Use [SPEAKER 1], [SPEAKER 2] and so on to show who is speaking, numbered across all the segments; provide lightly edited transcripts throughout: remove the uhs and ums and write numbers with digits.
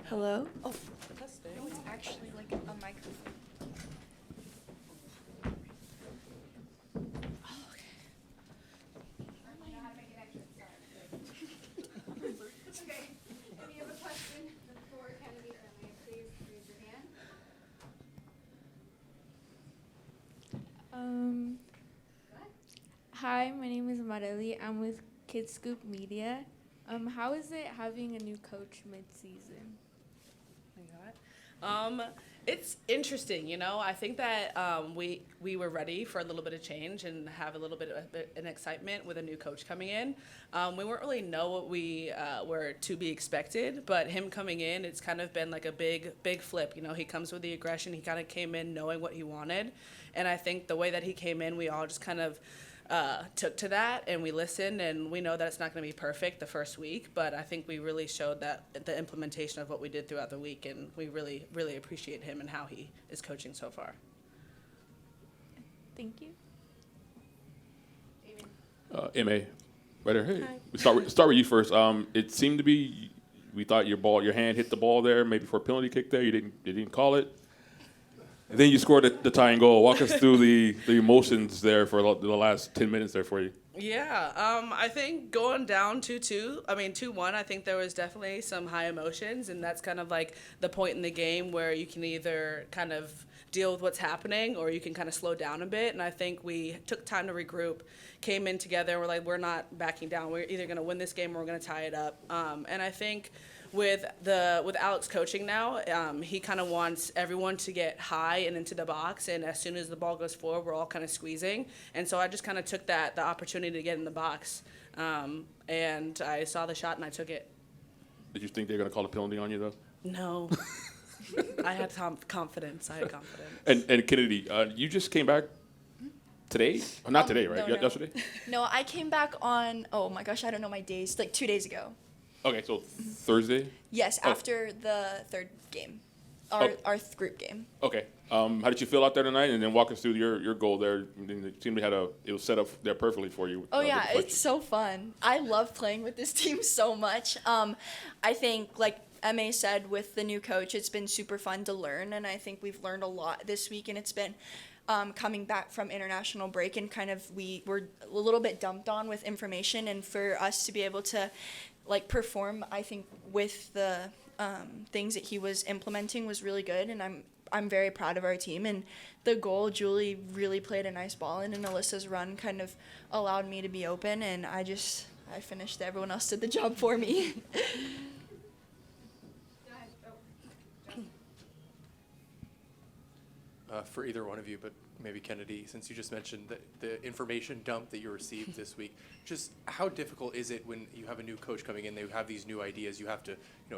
[SPEAKER 1] Hello?
[SPEAKER 2] Oh, testing.
[SPEAKER 1] No, it's actually like a microphone.
[SPEAKER 3] Okay, if you have a question for Kennedy or Emily, please raise your hand.
[SPEAKER 4] Um,
[SPEAKER 3] Go ahead.
[SPEAKER 4] Hi, my name is Mareli. I'm with Kids Scoop Media. How is it having a new coach mid-season?
[SPEAKER 2] It's interesting, I think that we were ready for a little bit of change and have a little bit of an excitement with a new coach coming in. We weren't really know what we were to be expected, but him coming in, it's kind of been like a big flip. He comes with the aggression. He kind of came in knowing what he wanted, and I think the way that he came in, we all just kind of took to that and we listened, and we know that it's not going to be perfect the first week, but I think we really showed that the implementation of what we did throughout the week, and we really appreciate him and how he is coaching so far.
[SPEAKER 4] Thank you.
[SPEAKER 3] Damien.
[SPEAKER 5] MA, right there. Hey,
[SPEAKER 4] Hi.
[SPEAKER 5] we start with you first. It seemed to be we thought your hand hit the ball there, maybe for a penalty kick there. You didn't call it. And then you scored the tying goal. Walk us through the emotions there for the last 10 minutes there for you.
[SPEAKER 2] Yeah, I think going down 2-1, I think there was definitely some high emotions, and that's kind of like the point in the game where you can either kind of deal with what's happening or you can kind of slow down a bit. And I think we took time to regroup, came in together, and we're like, we're not backing down. We're either going to win this game or we're going to tie it up. And I think with Alex coaching now, he kind of wants everyone to get high and into the box, and as soon as the ball goes forward, we're all kind of squeezing. And so I just kind of took the opportunity to get in the box, and I saw the shot and I took it.
[SPEAKER 5] Did you think they were going to call a penalty on you though?
[SPEAKER 2] No, I had confidence.
[SPEAKER 5] And Kennedy, you just came back today? Not today, right?
[SPEAKER 1] No.
[SPEAKER 5] Yesterday?
[SPEAKER 1] No, I came back on, oh my gosh, I don't know my days, like 2 days ago.
[SPEAKER 5] Okay, so Thursday.
[SPEAKER 1] Yes,
[SPEAKER 5] Oh.
[SPEAKER 1] after the third game,
[SPEAKER 5] Oh.
[SPEAKER 1] our group game.
[SPEAKER 5] Okay. How did you feel out there tonight? And then walk us through your goal there. It seemed it was set up there perfectly for you.
[SPEAKER 1] Oh
[SPEAKER 5] the
[SPEAKER 1] yeah,
[SPEAKER 5] deflection.
[SPEAKER 1] it's so fun. I love playing with this team so much. I think, like MA said, with the new coach, it's been super fun to learn, and I think we've learned a lot this week, and it's been coming back from international break, and kind of we were a little bit dumped on with information, and for us to be able to like perform, I think, with the things that he was implementing was really good, and I'm very proud of our team. And the goal, Julie really played a nice ball in, and Alyssa's run kind of allowed me to be open, and I finished. Everyone else did the job for me.
[SPEAKER 3] Go ahead. Oh, John.
[SPEAKER 6] For either one of you, but maybe Kennedy, since you just mentioned the information dump that you received this week, just how difficult is it when you have a new coach coming in, they have these new ideas, you have to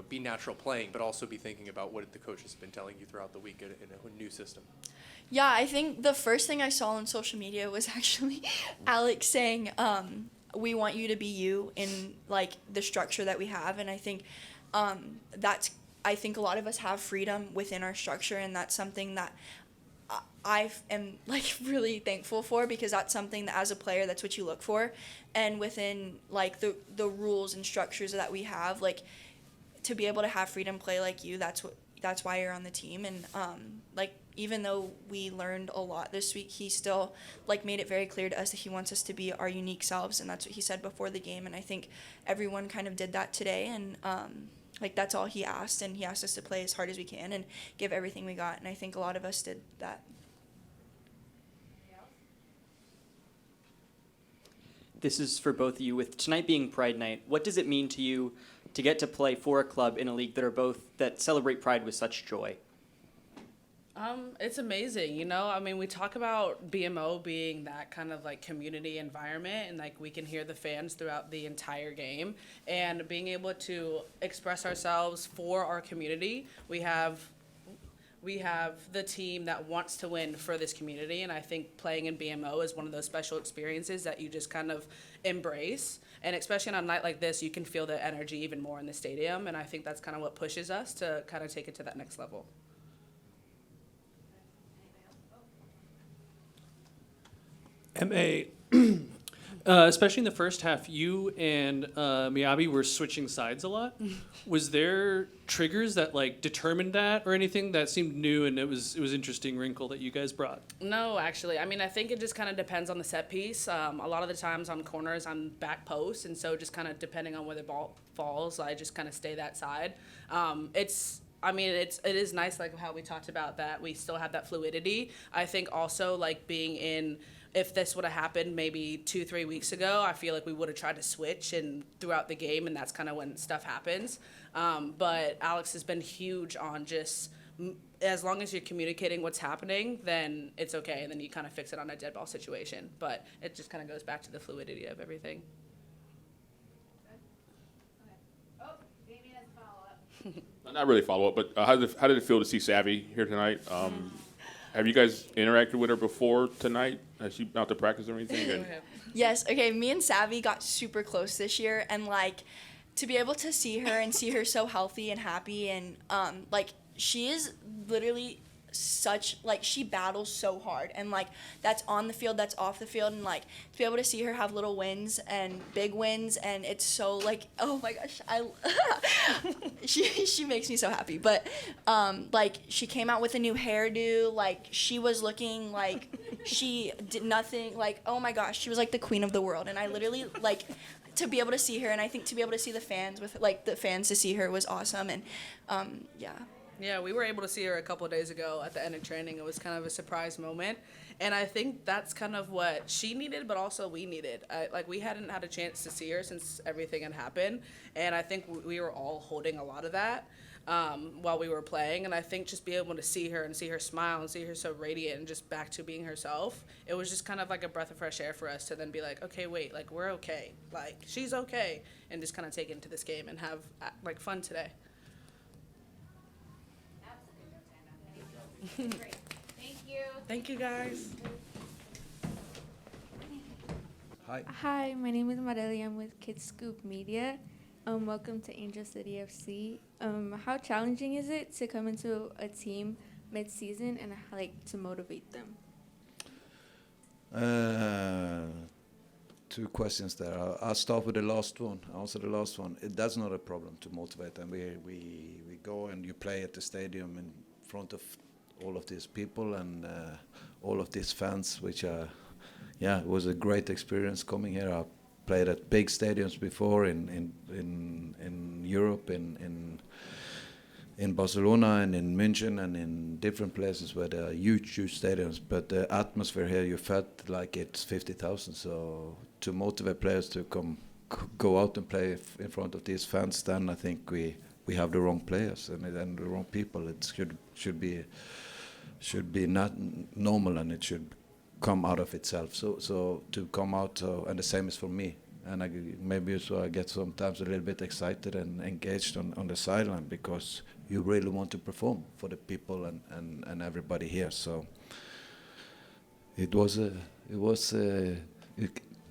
[SPEAKER 6] be natural playing, but also be thinking about what the coach has been telling you throughout the week in a new system?
[SPEAKER 1] Yeah, I think the first thing I saw on social media was actually Alex saying, we want you to be you in like the structure that we have, and I think I think a lot of us have freedom within our structure, and that's something that I am like really thankful for, because that's something that as a player, that's what you look for. And within like the rules and structures that we have, like to be able to have freedom play like you, that's why you're on the team. And like even though we learned a lot this week, he still like made it very clear to us that he wants us to be our unique selves, and that's what he said before the game. And I think everyone kind of did that today, and like that's all he asked, and he asked us to play as hard as we can and give everything we got, and I think a lot of us did that.
[SPEAKER 7] This is for both of you. With tonight being Pride Night, what does it mean to you to get to play for a club in a league that celebrate Pride with such joy?
[SPEAKER 2] It's amazing, I mean, we talk about BMO being that kind of like community environment, and like we can hear the fans throughout the entire game, and being able to express ourselves for our community. We have the team that wants to win for this community, and I think playing in BMO is one of those special experiences that you just kind of embrace. And especially on a night like this, you can feel the energy even more in the stadium, and I think that's kind of what pushes us to kind of take it to that next level.
[SPEAKER 3] Anybody else? Oh.
[SPEAKER 8] MA, especially in the first half, you and Miyabi were switching sides a lot. Was there triggers that like determined that, or anything that seemed new and it was interesting wrinkle that you guys brought?
[SPEAKER 2] No, actually. I mean, I think it just kind of depends on the set piece. A lot of the times on corners, I'm back post, and so just kind of depending on where the ball falls, I just kind of stay that side. It is nice, like how we talked about that we still have that fluidity. I think also like being in, if this would have happened maybe 2-3 weeks ago, I feel like we would have tried to switch and throughout the game, and that's kind of when stuff happens. But Alex has been huge on just as long as you're communicating what's happening, then it's okay, and then you kind of fix it on a dead ball situation. But it just kind of goes back to the fluidity of everything.
[SPEAKER 3] Oh, Damien has a follow-up.
[SPEAKER 5] Not really follow up, but how did it feel to see Savvy here tonight? Have you guys interacted with her before tonight? Has she been out to practice or anything? And
[SPEAKER 1] Yes, okay, me and Savvy got super close this year, and like to be able to see her and see her so healthy and happy, and like she is literally such, like, she battles so hard, and like that's on the field, that's off the field, and like to be able to see her have little wins and big wins, and it's so like, oh my gosh, she makes me so happy. But like she came out with a new hairdo, like she was looking like she did nothing, like, oh my gosh, she was like the queen of the world. And I literally like to be able to see her, and I think to be able to see the fans with like the fans to see her was awesome. And yeah.
[SPEAKER 2] Yeah, we were able to see her a couple of days ago at the end of training. It was kind of a surprise moment. And I think that's kind of what she needed, but also we needed. We hadn't had a chance to see her since everything had happened. And I think we were all holding a lot of that while we were playing. And I think just being able to see her and see her smile and see her so radiant and just back to being herself, it was just kind of like a breath of fresh air for us to then be like, okay, wait, like we're okay. Like she's okay. And just kind of take it into this game and have like fun today.
[SPEAKER 3] Great. Thank you.
[SPEAKER 2] Thank you, guys.
[SPEAKER 4] Hi, my name is Marely. I'm with Kids Scoop Media. Welcome to Angel City FC. How challenging is it to come into a team mid-season and like to motivate them?
[SPEAKER 9] Two questions there. I'll start with the last one. Answer the last one. That's not a problem to motivate them. We go and you play at the stadium in front of all of these people and all of these fans, which it was a great experience coming here. I played at big stadiums before in Europe, in Barcelona and in München and in different places where there are huge stadiums. But the atmosphere here, you felt like it's 50,000. So to motivate players to go out and play in front of these fans, then I think we have the wrong players and the wrong people. It should be not normal, and it should come out of itself. So to come out, and the same is for me. And maybe so I get sometimes a little bit excited and engaged on the sideline because you really want to perform for the people and everybody here. So it was a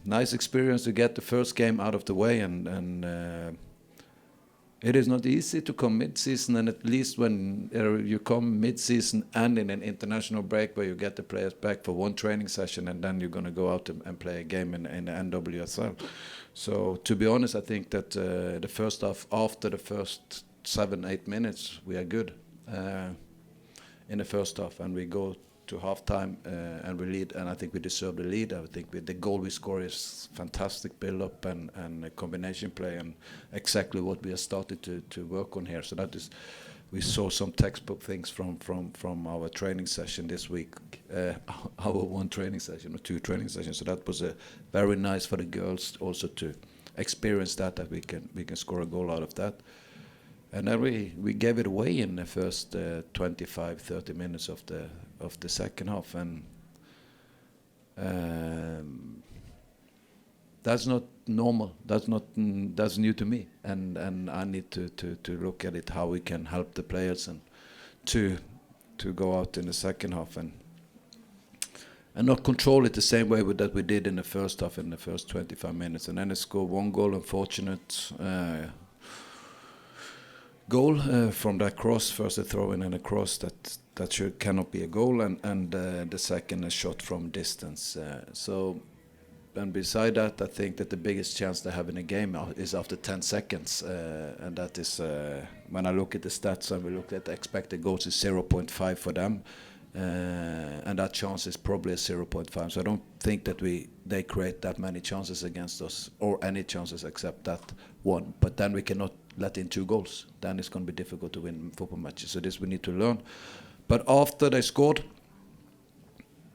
[SPEAKER 9] nice experience to get the first game out of the way, and it is not easy to come mid-season, and at least when you come mid-season and in an international break where you get the players back for one training session and then you're going to go out and play a game in the NWSL. So to be honest, I think that the first half, after the first 7-8 minutes, we are good in the first half, and we go to halftime and we lead, and I think we deserve the lead. I think the goal we score is fantastic build-up and a combination play, and exactly what we have started to work on here. So that is, we saw some textbook things from our training session this week, our one training session or two training sessions. So that was very nice for the girls also to experience that we can score a goal out of that. And then we gave it away in the first 25-30 minutes of the second half, and that's not normal. That's new to me, and I need to look at it, how we can help the players and to go out in the second half and not control it the same way that we did in the first half, in the first 25 minutes, and then they score one goal, unfortunate. Goal from that cross, first a throw in and a cross that cannot be a goal, and the second a shot from distance. So and beside that, I think that the biggest chance they have in a game is after 10 seconds, and that is when I look at the stats and we look at the expected goals is 0.5 for them, and that chance is probably a 0.5. So I don't think that they create that many chances against us, or any chances except that one. But then we cannot let in 2 goals. Then it's going to be difficult to win football matches. So this we need to learn. But after they scored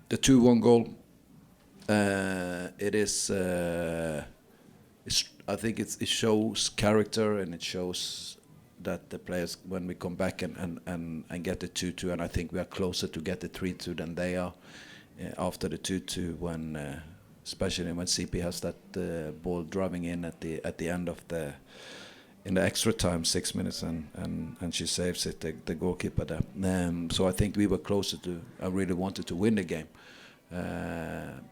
[SPEAKER 9] the 2-1 goal, it is. I think it shows character, and it shows that the players, when we come back and get the 2-2, and I think we are closer to get the 3-2 than they are after the 2-2, when especially when CP has that ball driving in at the end of in the extra time, 6 minutes, and she saves it, the goalkeeper there. So I think we were closer to. I really wanted to win the game,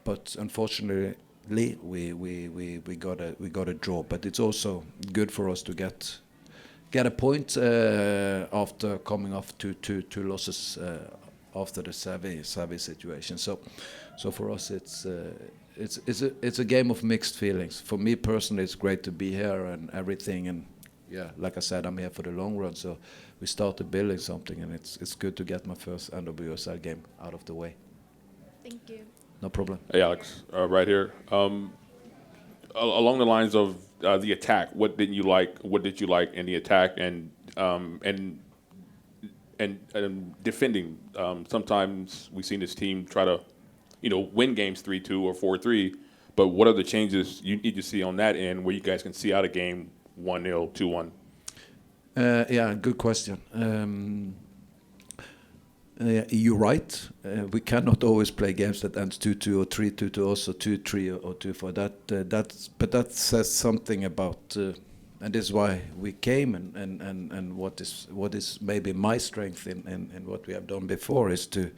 [SPEAKER 9] but unfortunately we got a draw. But it's also good for us to get a point after coming off two losses after the Savi situation. So for us it's a game of mixed feelings. For me personally, it's great to be here and everything, and yeah, like I said, I'm here for the long run. So we started building something, and it's good to get my first NWSL game out of the way.
[SPEAKER 4] Thank you.
[SPEAKER 9] No problem.
[SPEAKER 5] Hey, Alex, right here. Along the lines of the attack, what didn't you like? What did you like in the attack and defending? Sometimes we've seen this team try to, win games 3-2 or 4-3. But what are the changes you need to see on that end where you guys can see out a game 1-0, 2-1?
[SPEAKER 9] Yeah, good question. You're right. We cannot always play games that ends 2-2 or 3-2 to also 2-3 or 2-4. But that says something about, and this is why we came. And what is maybe my strength in what we have done before is to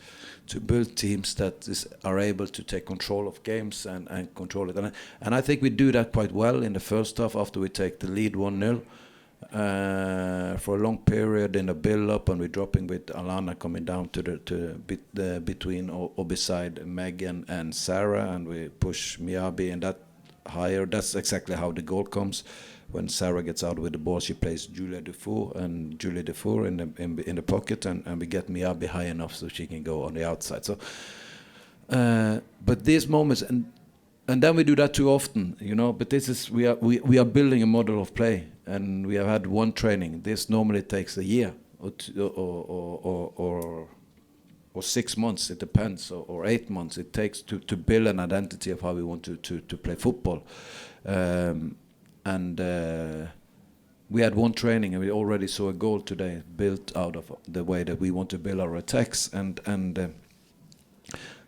[SPEAKER 9] build teams that are able to take control of games and control it. And I think we do that quite well in the first half after we take the lead 1-0. For a long period in the build-up, and we're dropping with Alana coming down between or beside Megan and Sarah, and we push Miyabi and that higher. That's exactly how the goal comes. When Sarah gets out with the ball, she plays Julia Dufour in the pocket, and we get Miyabi high enough so she can go on the outside. So, but these moments and then we do that too often, But this is we are building a model of play, and we have had one training. This normally takes a year or 6 months. It depends, or 8 months. It takes to build an identity of how we want to play football. We had one training, and we already saw a goal today built out of the way that we want to build our attacks.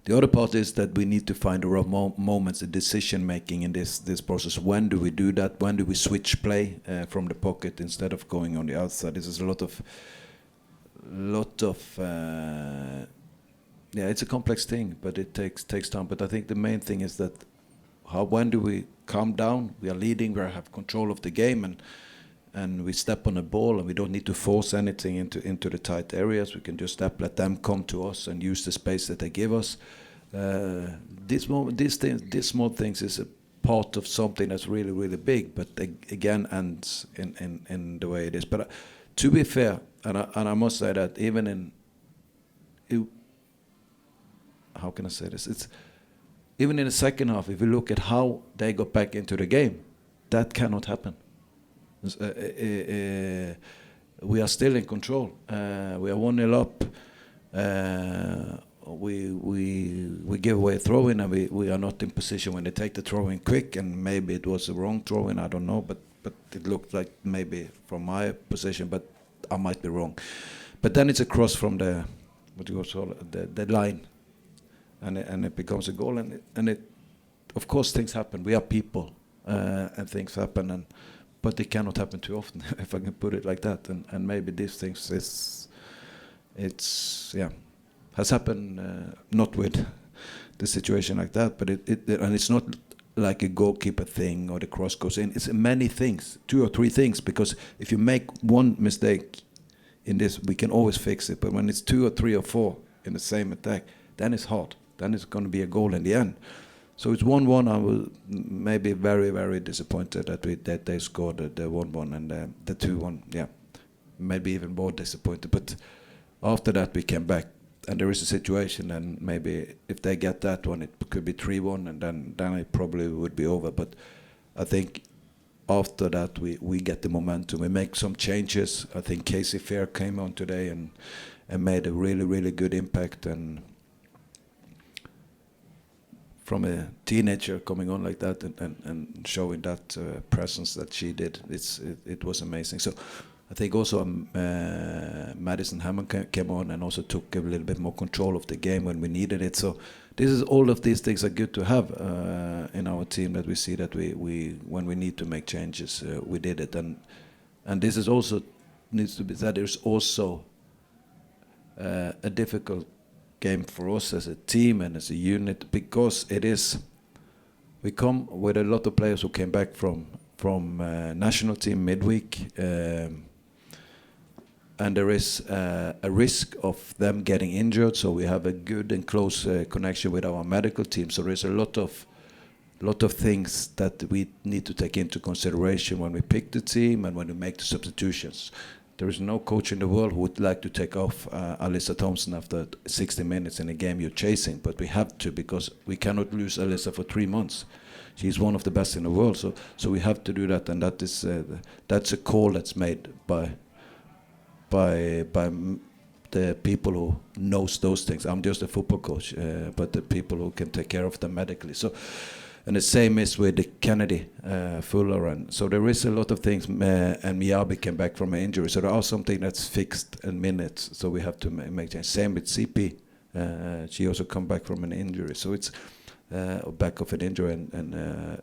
[SPEAKER 9] The other part is that we need to find the right moments, the decision making in this process. When do we do that? When do we switch play from the pocket instead of going on the outside? This is a lot of it's a complex thing, but it takes time. But I think the main thing is that when do we calm down? We are leading, we have control of the game, and we step on the ball, and we don't need to force anything into the tight areas. We can just let them come to us and use the space that they give us. These small things is a part of something that's really, really big, but again ends in the way it is. But to be fair, and I must say that even how can I say this? Even in the second half, if you look at how they got back into the game, that cannot happen. We are still in control. We are 1-0 up. We give away a throw-in, and we are not in position when they take the throw-in quick, and maybe it was a wrong throw-in, I don't know, but it looked like maybe from my position, but I might be wrong. But then it's a cross from the line, and it becomes a goal, and it of course things happen. We are people, and things happen, but it cannot happen too often, if I can put it like that. And maybe these things has happened, not with the situation like that, but and it's not like a goalkeeper thing or the cross goes in. It's many things, 2 or 3 things, because if you make one mistake in this, we can always fix it. But when it's 2 or 3 or 4 in the same attack, then it's hard. Then it's going to be a goal in the end. So it's 1-1. I was maybe very, very disappointed that they scored the 1-1 and the 2-1. Yeah, maybe even more disappointed. But after that we came back, and there is a situation, and maybe if they get that one, it could be 3-1, and then it probably would be over. But I think after that we get the momentum. We make some changes. I think Casey Fair came on today and made a really, really good impact. And from a teenager coming on like that and showing that presence that she did, it was amazing. So I think also Madison Hammond came on and also took a little bit more control of the game when we needed it. So this is all of these things are good to have in our team, that we see that we when we need to make changes, we did it. And this is also needs to be said. There's also a difficult game for us as a team and as a unit, because it is, we come with a lot of players who came back from national team midweek, and there is a risk of them getting injured. So we have a good and close connection with our medical team. So there's a lot of things that we need to take into consideration when we pick the team and when we make the substitutions. There is no coach in the world who would like to take off Alyssa Thompson after 60 minutes in a game you're chasing, but we have to, because we cannot lose Alyssa for 3 months. She's one of the best in the world, so we have to do that, and that is that's a call that's made by the people who knows those things. I'm just a football coach, but the people who can take care of them medically. So. And the same is with the Kennedy, Fuller, and so there is a lot of things. And Miyabi came back from an injury, so there are something that's fixed in minutes. So we have to make change. Same with CP, she also come back from an injury. So it's back of an injury, and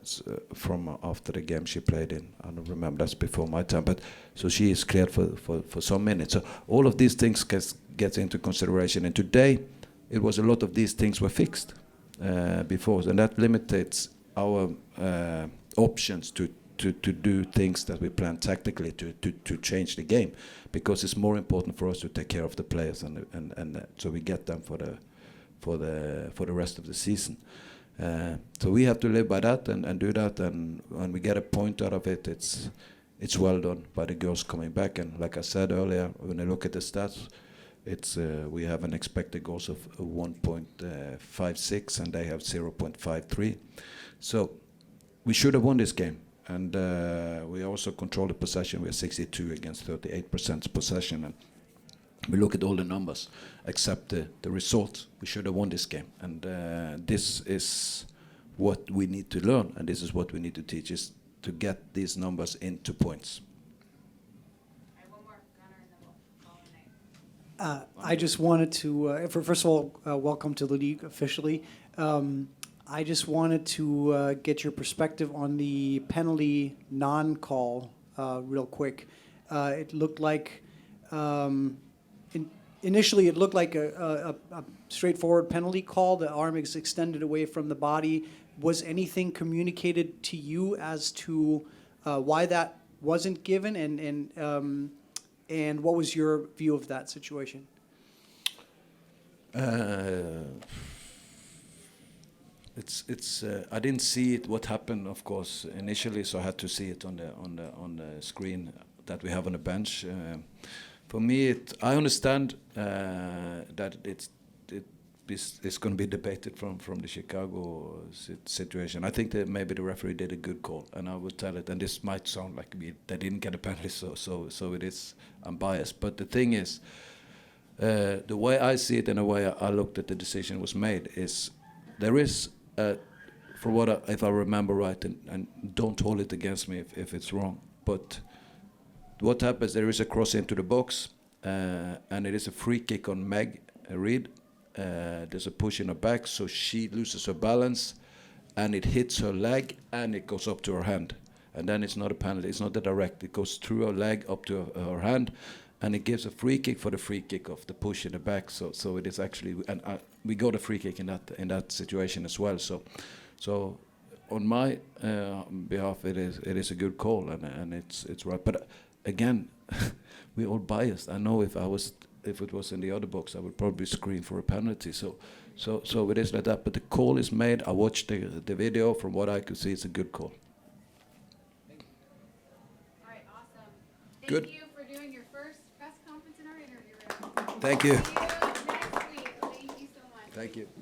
[SPEAKER 9] from after the game she played in. I don't remember, that's before my time. But so she is cleared for some minutes. So all of these things gets into consideration. And today, it was a lot of these things were fixed. Before, and that limits our options to do things that we plan tactically to change the game, because it's more important for us to take care of the players and so we get them for the rest of the season. So we have to live by that and do that, and when we get a point out of it, it's well done by the girls coming back. And like I said earlier, when I look at the stats, it's we have an expected goals of 1.56 and they have 0.53. So we should have won this game, and we also control the possession. We are 62 against 38% possession, and we look at all the numbers except the result. We should have won this game, and this is what we need to learn, and this is what we need to teach, is to get these numbers into points.
[SPEAKER 10] I just wanted to, first of all, welcome to the league officially. I just wanted to get your perspective on the penalty non-call real quick. It looked like, initially it looked like a straightforward penalty call. The arm is extended away from the body. Was anything communicated to you as to why that wasn't given, and what was your view of that situation?
[SPEAKER 9] It's I didn't see it what happened, of course, initially, so I had to see it on the screen that we have on the bench. For me, I understand that it's going to be debated from the Chicago situation. I think that maybe the referee did a good call, and I would tell it. And this might sound like they didn't get a penalty, so it is. I'm biased, but the thing is, the way I see it and the way I looked at the decision was made is there is, if I remember right, and don't hold it against me if it's wrong, but what happens? There is a cross into the box, and it is a free kick on Meg Reed. There's a push in her back, so she loses her balance, and it hits her leg, and it goes up to her hand. And then it's not a penalty, it's not a direct, it goes through her leg up to her hand, and it gives a free kick for the free kick of the push in the back. So it is actually, and we got a free kick in that situation as well. So on my behalf, it is a good call, and it's right. But again, we're all biased. I know if I was if it was in the other box, I would probably scream for a penalty. So it is like that. But the call is made. I watched the video. From what I could see, it's a good call.
[SPEAKER 3] All right, awesome.
[SPEAKER 9] Good.
[SPEAKER 3] Thank you for doing your first press conference in our interview room.
[SPEAKER 9] Thank you.
[SPEAKER 3] See you next week. Thank you so much.
[SPEAKER 9] Thank you.